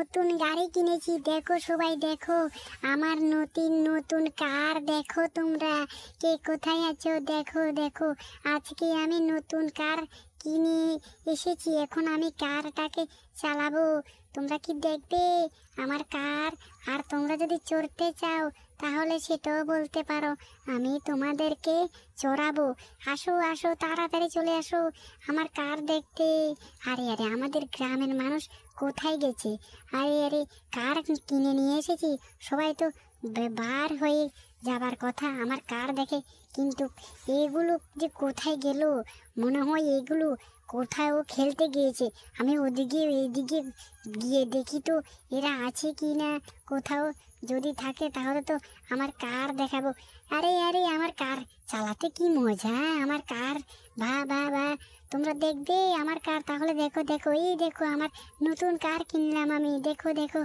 নতুন গাড়ি কিনেছি, দেখো সবাই দেখো আমার নতুন নতুন কার। দেখো তোমরা কে কোথায় আছো, দেখো দেখো আজকে আমি নতুন কার কিনে এসেছি। এখন আমি কারটাকে চালাবো। তোমরা কি দেখবে আমার কার? আর তোমরা যদি চড়তে চাও তাহলে সেটাও বলতে পারো, আমি তোমাদেরকে চড়াবো। আসো আসো তাড়াতাড়ি চলে আসো আমার কার দেখতে। আরে আরে আমাদের গ্রামের মানুষ কোথায় গেছে? আরে আরে কার কিনে নিয়ে এসেছি, সবাই তো বার হয়ে যাবার কথা আমার কার দেখে, কিন্তু এগুলো যে কোথায় গেল? মনে হয় এগুলো কোথাও খেলতে গিয়েছে। আমি ওদিকে এইদিকে গিয়ে দেখি তো এরা আছে কি না কোথাও। যদি থাকে তাহলে তো আমার কার দেখাবো। আরে আরে আমার কার চালাতে কি মজা, আমার কার! বা বা বা তোমরা দেখবে আমার কার? তাহলে দেখো দেখো, এই দেখো আমার নতুন কার কিনলাম আমি, দেখো দেখো।